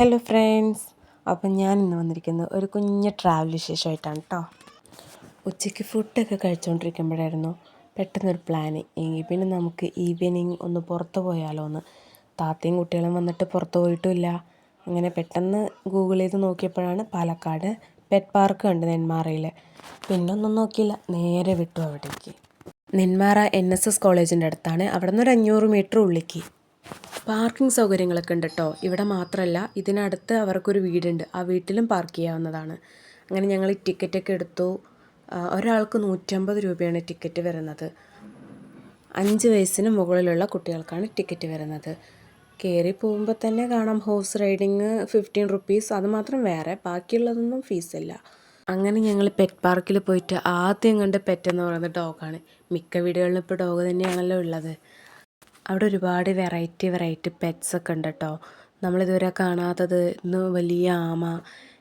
Hello friends, അപ്പം ഞാൻ ഇന്ന് വന്നിരിക്കുന്നത് ഒരു കുഞ്ഞ് ട്രാവൽ വിശേഷമായിട്ടാണ് കേട്ടോ. ഉച്ചയ്ക്ക് ഫുഡൊക്കെ കഴിച്ചുകൊണ്ടിരിക്കുമ്പോഴായിരുന്നു പെട്ടെന്നൊരു പ്ലാന്. എങ്കിൽ പിന്നെ നമുക്ക് ഈവനിങ് ഒന്ന് പുറത്ത് പോയാലോ എന്ന്. താത്തയും കുട്ടികളും വന്നിട്ട് പുറത്ത് പോയിട്ടുമില്ല. അങ്ങനെ പെട്ടെന്ന് ഗൂഗിൾ ചെയ്ത് നോക്കിയപ്പോഴാണ് പാലക്കാട് പെറ്റ് പാർക്ക് കണ്ട് നെന്മാറയിൽ. പിന്നെ ഒന്നും നോക്കിയില്ല, നേരെ വിട്ടു അവിടേക്ക്. നെന്മാറ NSS കോളേജിൻ്റെ അടുത്താണ്. അവിടെ നിന്ന് ഒരു 500 മീറ്റർ ഉള്ളിലേക്ക്. പാർക്കിംഗ് സൗകര്യങ്ങളൊക്കെ ഉണ്ട് കേട്ടോ. ഇവിടെ മാത്രമല്ല, ഇതിനടുത്ത് അവർക്കൊരു വീടുണ്ട്, ആ വീട്ടിലും പാർക്ക് ചെയ്യാവുന്നതാണ്. അങ്ങനെ ഞങ്ങൾ ടിക്കറ്റൊക്കെ എടുത്തു. ഒരാൾക്ക് 150 രൂപയാണ് ടിക്കറ്റ് വരുന്നത്. 5 വയസ്സിന് മുകളിലുള്ള കുട്ടികൾക്കാണ് ടിക്കറ്റ് വരുന്നത്. കയറി പോകുമ്പോൾ തന്നെ കാണാം ഹോഴ്സ് റൈഡിങ് 15 റുപ്പീസ്, അത് മാത്രം വേറെ, ബാക്കിയുള്ളതൊന്നും ഫീസില്ല. അങ്ങനെ ഞങ്ങൾ പെറ്റ് പാർക്കിൽ പോയിട്ട് ആദ്യം കണ്ട പെറ്റെന്ന് പറയുന്നത് ഡോഗാണ്. മിക്ക വീടുകളിലും ഇപ്പോൾ ഡോഗ് തന്നെയാണല്ലോ ഉള്ളത്. അവിടെ ഒരുപാട് വെറൈറ്റി പെറ്റ്സൊക്കെ ഉണ്ട് കേട്ടോ. നമ്മളിതുവരെ കാണാത്തത്. ഇന്ന് വലിയ ആമ,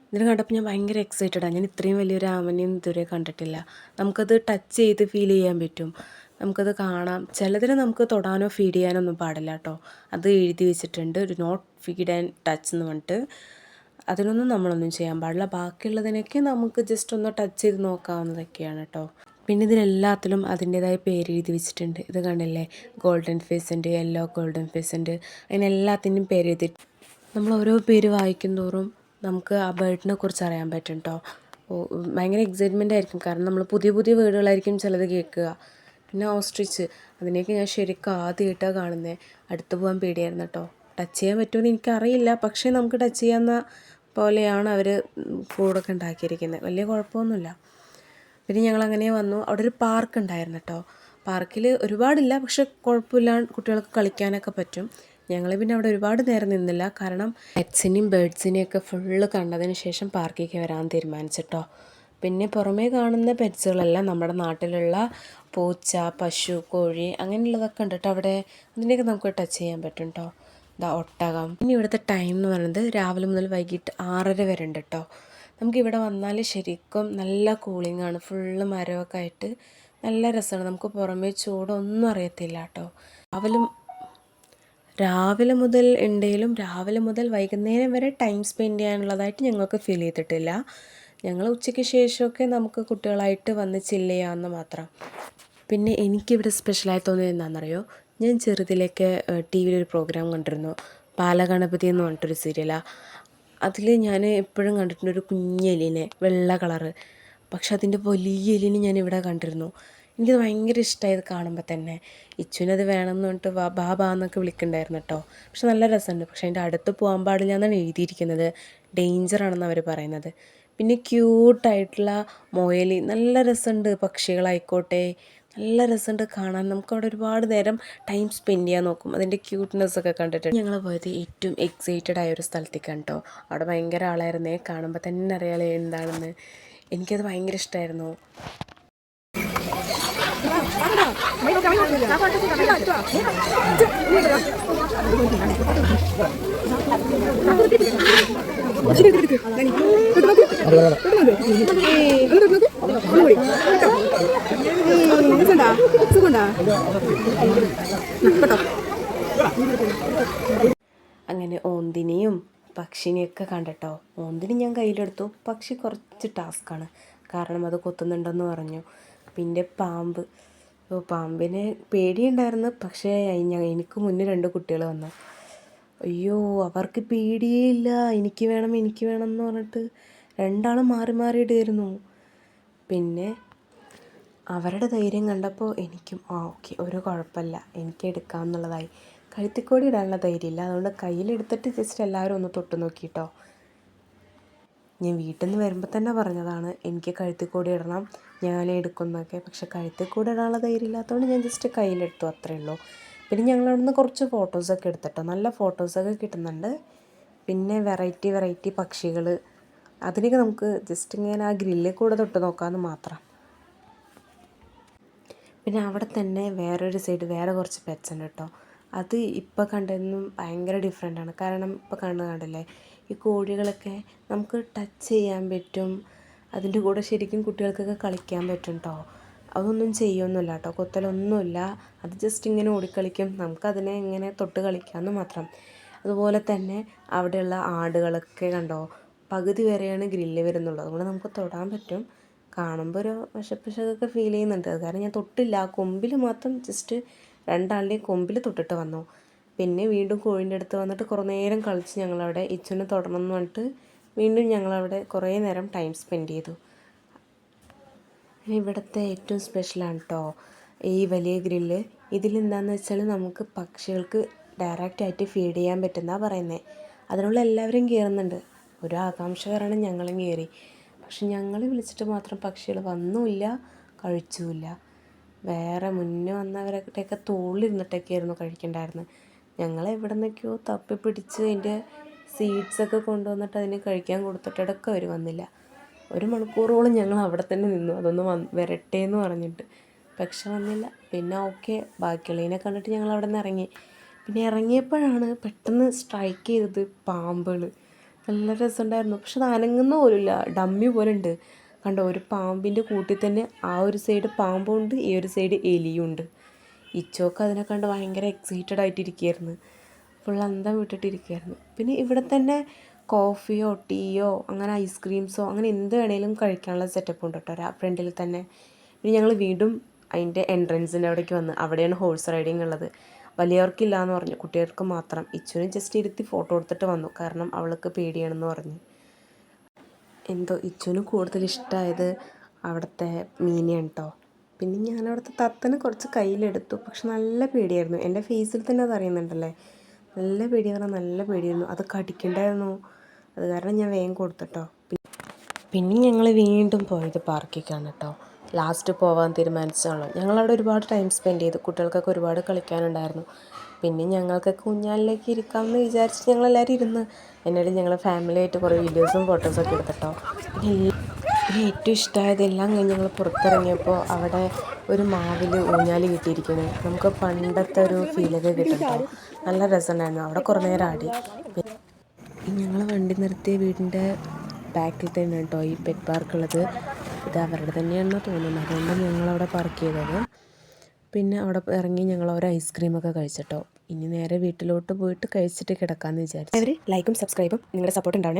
ഇതിനെ കണ്ടപ്പോൾ ഞാൻ ഭയങ്കര എക്സൈറ്റഡാണ്. ഞാൻ ഇത്രയും വലിയൊരു ആമനെയും ഇതുവരെ കണ്ടിട്ടില്ല. നമുക്കത് ടച്ച് ചെയ്ത് ഫീൽ ചെയ്യാൻ പറ്റും, നമുക്കത് കാണാം. ചിലതിനെ നമുക്ക് തൊടാനോ ഫീഡ് ചെയ്യാനോ ഒന്നും പാടില്ല കേട്ടോ. അത് എഴുതി വെച്ചിട്ടുണ്ട്, ഒരു നോട്ട് ഫീഡ് ആൻഡ് ടച്ച് എന്ന് പറഞ്ഞിട്ട്. അതിനൊന്നും നമ്മളൊന്നും ചെയ്യാൻ പാടില്ല. ബാക്കിയുള്ളതിനൊക്കെ നമുക്ക് ജസ്റ്റ് ഒന്ന് ടച്ച് ചെയ്ത് നോക്കാവുന്നതൊക്കെയാണ് കേട്ടോ. പിന്നെ ഇതിലെല്ലാത്തിലും അതിൻ്റേതായ പേര് എഴുതി വെച്ചിട്ടുണ്ട്. ഇത് കണ്ടില്ലേ, ഗോൾഡൻ ഫേസ് ഉണ്ട്, യെല്ലോ ഗോൾഡൻ ഫേസ് ഉണ്ട്, അങ്ങനെ എല്ലാത്തിൻ്റെയും പേര് എഴുതി. നമ്മൾ ഓരോ പേര് വായിക്കും തോറും നമുക്ക് ആ ബേർഡിനെ കുറിച്ച് അറിയാൻ പറ്റും കേട്ടോ. ഭയങ്കര എക്സൈറ്റ്മെൻ്റ് ആയിരിക്കും, കാരണം നമ്മൾ പുതിയ വേർഡുകളായിരിക്കും ചിലത് കേൾക്കുക. പിന്നെ ഓസ്ട്രിച്ച്, അതിനെയൊക്കെ ഞാൻ ശരിക്കും ആദ്യമായിട്ടാണ് കാണുന്നത്. അടുത്ത് പോകാൻ പേടിയായിരുന്നു കേട്ടോ. ടച്ച് ചെയ്യാൻ പറ്റുമെന്ന് എനിക്കറിയില്ല, പക്ഷേ നമുക്ക് ടച്ച് ചെയ്യാവുന്ന പോലെയാണ് അവർ കൂടൊക്കെ ഉണ്ടാക്കിയിരിക്കുന്നത്. വലിയ കുഴപ്പമൊന്നുമില്ല. പിന്നെ ഞങ്ങളങ്ങനെ വന്നു. അവിടെ ഒരു പാർക്ക് ഉണ്ടായിരുന്നു കേട്ടോ. പാർക്കിൽ ഒരുപാടില്ല, പക്ഷെ കുഴപ്പമില്ല, കുട്ടികൾക്ക് കളിക്കാനൊക്കെ പറ്റും. ഞങ്ങൾ പിന്നെ അവിടെ ഒരുപാട് നേരം നിന്നില്ല, കാരണം പെറ്റ്സിനെയും ബേർഡ്സിനെയൊക്കെ ഫുള്ള് കണ്ടതിന് ശേഷം പാർക്കിലേക്ക് വരാൻ തീരുമാനിച്ചിട്ടോ. പിന്നെ പുറമേ കാണുന്ന പെറ്റ്സുകളെല്ലാം നമ്മുടെ നാട്ടിലുള്ള പൂച്ച, പശു, കോഴി അങ്ങനെയുള്ളതൊക്കെ ഉണ്ട് കേട്ടോ അവിടെ. അതിനെയൊക്കെ നമുക്ക് ടച്ച് ചെയ്യാൻ പറ്റും കേട്ടോ. ഒട്ടകം. പിന്നെ ഇവിടുത്തെ ടൈം എന്ന് പറയുന്നത് രാവിലെ മുതൽ വൈകിട്ട് 6:30 വരെ ഉണ്ട് കേട്ടോ. നമുക്കിവിടെ വന്നാൽ ശരിക്കും നല്ല കൂളിംഗ് ആണ്, ഫുള്ള് മരമൊക്കെ ആയിട്ട് നല്ല രസമാണ്. നമുക്ക് പുറമേ ചൂടൊന്നും അറിയത്തില്ല കേട്ടോ. രാവിലെ മുതൽ ഉണ്ടെങ്കിലും രാവിലെ മുതൽ വൈകുന്നേരം വരെ ടൈം സ്പെൻഡ് ചെയ്യാനുള്ളതായിട്ട് ഞങ്ങൾക്ക് ഫീൽ ചെയ്തിട്ടില്ല. ഞങ്ങൾ ഉച്ചയ്ക്ക് ശേഷമൊക്കെ നമുക്ക് കുട്ടികളായിട്ട് വന്ന് ചില്ല് ചെയ്യാമെന്ന് മാത്രം. പിന്നെ എനിക്കിവിടെ സ്പെഷ്യലായി തോന്നിയത് എന്താണെന്നറിയോ, ഞാൻ ചെറുതിലേക്ക് TV ഒരു പ്രോഗ്രാം കണ്ടിരുന്നു, ബാലഗണപതി എന്ന് പറഞ്ഞിട്ടൊരു സീരിയലാണ്. അതിൽ ഞാൻ എപ്പോഴും കണ്ടിട്ടുണ്ട് ഒരു കുഞ്ഞെലിനെ, വെള്ള കളറ്. പക്ഷെ അതിൻ്റെ വലിയ എലിനെ ഞാൻ ഇവിടെ കണ്ടിരുന്നു. എനിക്കത് ഭയങ്കര ഇഷ്ടമായത് കാണുമ്പോൾ തന്നെ. ഇച്ചുവിനത് വേണമെന്ന് പറഞ്ഞിട്ട് ബാബ എന്നൊക്കെ വിളിക്കുന്നുണ്ടായിരുന്നു കേട്ടോ. പക്ഷെ നല്ല രസമുണ്ട്. പക്ഷെ അതിൻ്റെ അടുത്ത് പോകാൻ പാടില്ല എന്നാണ് എഴുതിയിരിക്കുന്നത്, ഡേഞ്ചറാണെന്ന് അവർ പറയുന്നത്. പിന്നെ ക്യൂട്ടായിട്ടുള്ള മുയൽ, നല്ല രസമുണ്ട്. പക്ഷികളായിക്കോട്ടെ നല്ല രസമുണ്ട് കാണാൻ. നമുക്കവിടെ ഒരുപാട് നേരം ടൈം സ്പെൻഡ് ചെയ്യാൻ നോക്കും, അതിൻ്റെ ക്യൂട്ട്നെസ്സൊക്കെ കണ്ടിട്ട്. ഞങ്ങൾ പോയത് ഏറ്റവും എക്സൈറ്റഡ് ആയ ഒരു സ്ഥലത്തേക്കാണ് കേട്ടോ. അവിടെ ഭയങ്കര ആളായിരുന്നേ, കാണുമ്പോൾ തന്നെ അറിയാലേ എന്താണെന്ന്. എനിക്കത് ഭയങ്കര ഇഷ്ടമായിരുന്നു. അങ്ങനെ ഓന്തിനെയും പക്ഷിനെയൊക്കെ കണ്ടിട്ടോ. ഓന്തിന് ഞാൻ കയ്യിലെടുത്തു, പക്ഷി കുറച്ച് ടാസ്ക്കാണ്, കാരണം അത് കൊത്തുന്നുണ്ടെന്ന് പറഞ്ഞു. പിന്നെ പാമ്പിനെ പേടിയുണ്ടായിരുന്നു, പക്ഷേ എനിക്ക് മുന്നേ 2 കുട്ടികൾ വന്നു. അയ്യോ, അവർക്ക് പേടിയേ ഇല്ല. എനിക്ക് വേണം എന്ന് പറഞ്ഞിട്ട് രണ്ടാളും മാറിയിടുമായിരുന്നു. പിന്നെ അവരുടെ ധൈര്യം കണ്ടപ്പോൾ എനിക്കും ഓക്കെ, ഒരു കുഴപ്പമില്ല, എനിക്ക് എടുക്കാമെന്നുള്ളതായി. കഴുത്തിക്കോടി ഇടാനുള്ള ധൈര്യമില്ല, അതുകൊണ്ട് കയ്യിലെടുത്തിട്ട് ജസ്റ്റ് എല്ലാവരും ഒന്ന് തൊട്ട് നോക്കിയിട്ടോ. ഞാൻ വീട്ടിൽ നിന്ന് വരുമ്പോൾ തന്നെ പറഞ്ഞതാണ് എനിക്ക് കഴുത്തിക്കൂടി ഇടണം, ഞാൻ എടുക്കുന്നതൊക്കെ. പക്ഷെ കഴുത്തിക്കൂടി ഇടാനുള്ള ധൈര്യം ഇല്ലാത്തതുകൊണ്ട് ഞാൻ ജസ്റ്റ് കയ്യിലെടുത്തു, അത്രയേ ഉള്ളൂ. പിന്നെ ഞങ്ങളവിടെ നിന്ന് കുറച്ച് ഫോട്ടോസൊക്കെ എടുത്തിട്ടോ. നല്ല ഫോട്ടോസൊക്കെ കിട്ടുന്നുണ്ട്. പിന്നെ വെറൈറ്റി പക്ഷികൾ, അതിനൊക്കെ നമുക്ക് ജസ്റ്റ് ഇങ്ങനെ ആ ഗ്രില്ലിൽ കൂടെ തൊട്ട് നോക്കാമെന്ന് മാത്രം. പിന്നെ അവിടെ തന്നെ വേറൊരു സൈഡ് വേറെ കുറച്ച് പെറ്റ്സ് ഉണ്ട് കേട്ടോ. അത് ഇപ്പോൾ കണ്ടതിനും ഭയങ്കര ഡിഫറെൻ്റാണ്. കാരണം ഇപ്പോൾ കണ്ടില്ലേ, ഈ കോഴികളൊക്കെ നമുക്ക് ടച്ച് ചെയ്യാൻ പറ്റും, അതിൻ്റെ കൂടെ ശരിക്കും കുട്ടികൾക്കൊക്കെ കളിക്കാൻ പറ്റും കേട്ടോ. അതൊന്നും ചെയ്യൊന്നുമില്ല കേട്ടോ, കൊത്തലൊന്നുമില്ല. അത് ജസ്റ്റ് ഇങ്ങനെ ഓടിക്കളിക്കും, നമുക്കതിനെ ഇങ്ങനെ തൊട്ട് കളിക്കാമെന്ന് മാത്രം. അതുപോലെ തന്നെ അവിടെയുള്ള ആടുകളൊക്കെ കണ്ടോ, പകുതി വരെയാണ് ഗ്രില്ല് വരുന്നുള്ളൂ. അതുകൊണ്ട് നമുക്ക് തൊടാൻ പറ്റും. കാണുമ്പോൾ ഒരു വിശപ്പിശകൊക്കെ ഫീൽ ചെയ്യുന്നുണ്ട്. അത് കാരണം ഞാൻ തൊട്ടില്ല. ആ കൊമ്പിൽ മാത്രം ജസ്റ്റ് രണ്ടാളുടെയും കൊമ്പിൽ തൊട്ടിട്ട് വന്നു. പിന്നെ വീണ്ടും കോഴീൻ്റെ അടുത്ത് വന്നിട്ട് കുറേ നേരം കളിച്ച് ഞങ്ങളവിടെ ഇച്ചുവിനെ തൊടണം എന്ന് പറഞ്ഞിട്ട് വീണ്ടും ഞങ്ങളവിടെ കുറേ നേരം ടൈം സ്പെൻഡ് ചെയ്തു. ഇവിടുത്തെ ഏറ്റവും സ്പെഷ്യലാണ് കേട്ടോ ഈ വലിയ ഗ്രില്ല്. ഇതിലെന്താണെന്ന് വെച്ചാൽ നമുക്ക് പക്ഷികൾക്ക് ഡയറക്റ്റായിട്ട് ഫീഡ് ചെയ്യാൻ പറ്റുന്നതാണ് പറയുന്നത്. അതിനുള്ള എല്ലാവരും കയറുന്നുണ്ട്. ഒരു ആകാംക്ഷ കാരണം ഞങ്ങളും കയറി. പക്ഷെ ഞങ്ങൾ വിളിച്ചിട്ട് മാത്രം പക്ഷികൾ വന്നുമില്ല, കഴിച്ചുമില്ല. വേറെ മുന്നേ വന്നവരുടെയൊക്കെ തോളിലിരുന്നിട്ടൊക്കെയായിരുന്നു കഴിക്കണ്ടായിരുന്നത്. ഞങ്ങൾ എവിടെ നിന്നൊക്കെയോ തപ്പി പിടിച്ച് അതിൻ്റെ സീഡ്സൊക്കെ കൊണ്ടുവന്നിട്ട് അതിന് കഴിക്കാൻ കൊടുത്തിട്ടിടയ്ക്ക് അവർ വന്നില്ല. 1 മണിക്കൂറോളം ഞങ്ങൾ അവിടെ തന്നെ നിന്നു, അതൊന്ന് വരട്ടെ എന്ന് പറഞ്ഞിട്ട്. പക്ഷെ വന്നില്ല. പിന്നെ ഓക്കെ, ബാക്കിയുള്ളതിനെ കണ്ടിട്ട് ഞങ്ങൾ അവിടെ നിന്ന് ഇറങ്ങി. പിന്നെ ഇറങ്ങിയപ്പോഴാണ് പെട്ടെന്ന് സ്ട്രൈക്ക് ചെയ്തത് പാമ്പുകൾ. നല്ല രസമുണ്ടായിരുന്നു. പക്ഷെ അത് അനങ്ങുന്ന പോലുമില്ല, ഡമ്മി പോലെ ഉണ്ട്. കണ്ടോ, ഒരു പാമ്പിൻ്റെ കൂട്ടിൽ തന്നെ ആ ഒരു സൈഡ് പാമ്പുണ്ട്, ഈ ഒരു സൈഡ് എലിയും ഉണ്ട്. ഇച്ചോക്ക് അതിനെ കണ്ട് ഭയങ്കര എക്സൈറ്റഡ് ആയിട്ടിരിക്കുകയായിരുന്നു. ഫുൾ അന്തം വിട്ടിട്ടിരിക്കുകയായിരുന്നു. പിന്നെ ഇവിടെ തന്നെ കോഫിയോ ടീയോ അങ്ങനെ ഐസ്ക്രീംസോ അങ്ങനെ എന്ത് വേണേലും കഴിക്കാനുള്ള സെറ്റപ്പ് ഉണ്ട് കേട്ടോ ഫ്രണ്ടിൽ തന്നെ. പിന്നെ ഞങ്ങൾ വീണ്ടും അതിൻ്റെ എൻട്രൻസിൻ്റെ അവിടേക്ക് വന്ന്. അവിടെയാണ് ഹോഴ്സ് റൈഡിങ് ഉള്ളത്. വലിയവർക്കില്ല എന്ന് പറഞ്ഞു, കുട്ടികൾക്ക് മാത്രം. ഇച്ചുവിനെ ജസ്റ്റ് ഇരുത്തി ഫോട്ടോ എടുത്തിട്ട് വന്നു, കാരണം അവൾക്ക് പേടിയാണെന്ന് പറഞ്ഞു. എന്തോ ഇച്ചുവിന് കൂടുതൽ ഇഷ്ടമായത് അവിടുത്തെ മീനെയാണ് കേട്ടോ. പിന്നെ ഞാൻ അവിടുത്തെ തത്തനെ കുറച്ച് കയ്യിലെടുത്തു. പക്ഷെ നല്ല പേടിയായിരുന്നു. എൻ്റെ ഫേസിൽ തന്നെ അത് അറിയുന്നുണ്ടല്ലേ, നല്ല പേടിയെന്ന് പറഞ്ഞാൽ നല്ല പേടിയായിരുന്നു. അത് കടിക്കണ്ടായിരുന്നു. അത് കാരണം ഞാൻ വേഗം കൊടുത്തിട്ടോ. പിന്നെ ഞങ്ങൾ വീണ്ടും പോയത് പാർക്കിലേക്കാണ് കേട്ടോ. ലാസ്റ്റ് പോകാൻ തീരുമാനിച്ചതാണ്. ഞങ്ങളവിടെ ഒരുപാട് ടൈം സ്പെൻഡ് ചെയ്തു. കുട്ടികൾക്കൊക്കെ ഒരുപാട് കളിക്കാനുണ്ടായിരുന്നു. പിന്നെ ഞങ്ങൾക്കൊക്കെ ഊഞ്ഞാലിലേക്ക് ഇരിക്കാമെന്ന് വിചാരിച്ച് ഞങ്ങളെല്ലാവരും ഇരുന്ന്. എന്നാലും ഞങ്ങൾ ഫാമിലിയായിട്ട് കുറേ വീഡിയോസും ഫോട്ടോസൊക്കെ എടുത്തിട്ടോ. പിന്നെ ഏറ്റവും ഇഷ്ടമായത് എല്ലാം കഴിഞ്ഞ് ഞങ്ങൾ പുറത്തിറങ്ങിയപ്പോൾ അവിടെ ഒരു മാവിൽ ഊഞ്ഞാൽ കിട്ടിയിരിക്കുന്നു. നമുക്ക് പണ്ടത്തെ ഒരു ഫീലൊക്കെ കിട്ടും കേട്ടോ. നല്ല രസമുണ്ടായിരുന്നു. അവിടെ കുറേ നേരം ആടി. ഞങ്ങൾ വണ്ടി നിർത്തിയ വീടിൻ്റെ ബാക്കിൽ തന്നെ കേട്ടോ ഈ പെറ്റ് പാർക്കുള്ളത്. ഇത് അവരുടെ തന്നെയാണെന്ന് തോന്നുന്നു, അതുകൊണ്ടാണ് ഞങ്ങളവിടെ പാർക്ക് ചെയ്തത്. പിന്നെ അവിടെ ഇറങ്ങി ഞങ്ങൾ ഒരു ഐസ്ക്രീമൊക്കെ കഴിച്ചിട്ടോ. ഇനി നേരെ വീട്ടിലോട്ട് പോയിട്ട് കഴിച്ചിട്ട് കിടക്കാമെന്ന് വിചാരിച്ചു. ലൈക്കും സബ്സ്ക്രൈബും നിങ്ങളുടെ സപ്പോർട്ട് ഉണ്ടാവണേ.